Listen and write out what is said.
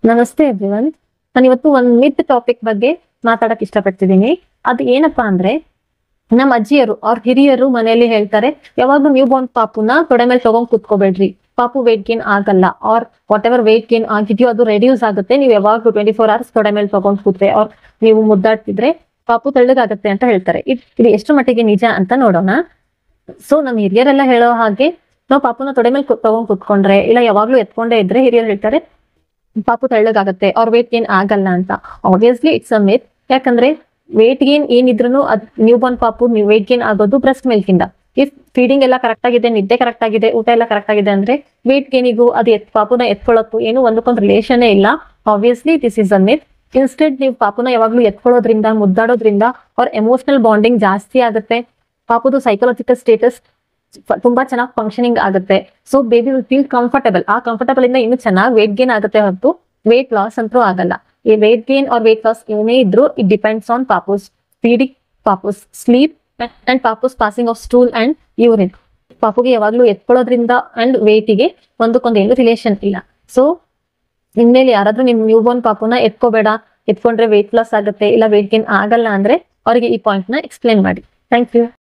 ನಮಸ್ತೆ ಎವ್ರಿವನ್. ನಾನು ಇವತ್ತು ಒಂದು ಮಿತ್ ಟಾಪಿಕ್ ಬಗ್ಗೆ ಮಾತಾಡಕ್ ಇಷ್ಟಪಡ್ತಿದ್ದೀನಿ. ಅದು ಏನಪ್ಪಾ ಅಂದ್ರೆ, ನಮ್ಮ ಅಜ್ಜಿಯರು ಅವ್ರ ಹಿರಿಯರು ಮನೆಯಲ್ಲಿ ಹೇಳ್ತಾರೆ, ಯಾವಾಗ್ಲೂ ನ್ಯೂ ಬಾರ್ನ್ ಪಾಪುನ ತೊಡೆ ಮೇಲೆ ತಗೊಂಡ್ ಕುತ್ಕೋಬೇಡ್ರಿ, ಪಾಪು ವೇಟ್ ಗೇನ್ ಆಗಲ್ಲ, or whatever weight gain ಆಗಿದ್ಯೋ ಅದು ರೆಡ್ಯೂಸ್ ಆಗುತ್ತೆ, ನೀವು ಯಾವಾಗ್ಲೂ 24 hours ತೊಡೆ ಮೇಲೆ ತಗೊಂಡ್ ಕೂತ್ರೆ ಅವ್ರ ನೀವು ಮುದ್ದಾಡ್ತಿದ್ರೆ ಪಾಪು ತೆಳ್ಳಗಾಗತ್ತೆ ಅಂತ ಹೇಳ್ತಾರೆ. ಇದು ಎಷ್ಟು ಮಟ್ಟಿಗೆ ನಿಜ ಅಂತ ನೋಡೋಣ. ಸೊ ನಮ್ ಹಿರಿಯರೆಲ್ಲ ಹೇಳೋ ಹಾಗೆ ನಾವು ಪಾಪುನ ತೊಡೆ ಮೇಲೆ ತಗೊಂಡ್ ಕುತ್ಕೊಂಡ್ರೆ ಇಲ್ಲ ಯಾವಾಗ್ಲೂ ಎತ್ಕೊಂಡೇ ಇದ್ರೆ ಹಿರಿಯರು ಹೇಳ್ತಾರೆ ಪಾಪು ತೆಳ್ಳಗಾಗತ್ತೆ, ಅವ್ರ ವೇಟ್ ಗೇನ್ ಆಗಲ್ಲ ಅಂತ. ಆಬ್ವಿಯಸ್ಲಿ ಇಟ್ಸ್ ಅ ಮಿತ್. ಯಾಕಂದ್ರೆ ವೇಟ್ ಗೇನ್ ಏನಿದ್ರು ಅದ್ ನ್ಯೂ ಬಾರ್ನ್ ಪಾಪು ವೇಟ್ ಗೇನ್ ಆಗೋದು ಬ್ರೆಸ್ಟ್ ಮಿಲ್ಕ್ ಇಂದ. ಇಫ್ ಫೀಡಿಂಗ್ ಎಲ್ಲ ಕರೆಕ್ಟ್ ಆಗಿದೆ, ನಿದ್ದೆ ಕರೆಕ್ಟ್ ಆಗಿದೆ, ಊಟ ಎಲ್ಲ ಕರೆಕ್ಟ್ ಆಗಿದೆ ಅಂದ್ರೆ ವೇಟ್ ಗೇನಿಗೂ ಅದು ಪಾಪುನ ಎತ್ಕೊಳ್ಳೋಕ್ಕೂ ಏನು ಒಂದಕ್ಕೊಂದು ರಿಲೇಷನ್ ಇಲ್ಲ. Obviously this is a myth. Instead ನೀವು ಪಾಪುನ ಯಾವಾಗ್ಲೂ ಎತ್ಕೊಳ್ಳೋದ್ರಿಂದ ಮುದ್ದಾಡೋದ್ರಿಂದ ಅವ್ರ ಎಮೋಷನಲ್ ಬಾಂಡಿಂಗ್ ಜಾಸ್ತಿ ಆಗುತ್ತೆ, ಪಾಪುದು ಸೈಕಲಾಜಿಕಲ್ ಸ್ಟೇಟಸ್ ತುಂಬಾ ಚೆನ್ನಾಗಿ ಫಂಕ್ಷನಿಂಗ್ ಆಗುತ್ತೆ. So baby will feel comfortable. ಆ ಕಂಫರ್ಟಬಲ್ ಇಂದ ಇನ್ನು ಚೆನ್ನಾಗಿ ವೇಟ್ ಗೇನ್ ಆಗುತ್ತೆ ಹೊರತು ವೇಟ್ ಲಾಸ್ ಅಂತೂ ಆಗಲ್ಲ. ಈ weight gain or weight loss ಏನೇ ಇದ್ರು ಇಟ್ ಡಿಪೆಂಡ್ಸ್ ಆನ್ ಪಾಪುಸ್ ಫೀಡಿಂಗ್, ಪಾಪುಸ್ ಸ್ಲೀಪ್ ಅಂಡ್ ಪಾಪುಸ್ passing of stool and urine. ಪಾಪುಗೆ ಯಾವಾಗ್ಲೂ ಎತ್ಕೊಳ್ಳೋದ್ರಿಂದ ಅಂಡ್ ವೇಟಿಗೆ ಒಂದಕ್ಕೊಂದು ಏನು ರಿಲೇಷನ್ ಇಲ್ಲ. ಸೊ ಇನ್ಮೇಲೆ ಯಾರಾದ್ರೂ ನಿಮ್ ನ್ಯೂ ಬಾರ್ನ್ ಪಾಪುನ ಎತ್ಕೋಬೇಡ, ಎತ್ಕೊಂಡ್ರೆ ವೇಟ್ ಲಾಸ್ ಆಗುತ್ತೆ ಇಲ್ಲ ವೇಟ್ ಗೇನ್ ಆಗಲ್ಲ ಅಂದ್ರೆ ಅವರಿಗೆ ಈ ಪಾಯಿಂಟ್ ನ ಎಕ್ಸ್ಪ್ಲೇನ್ ಮಾಡಿ. Thank you.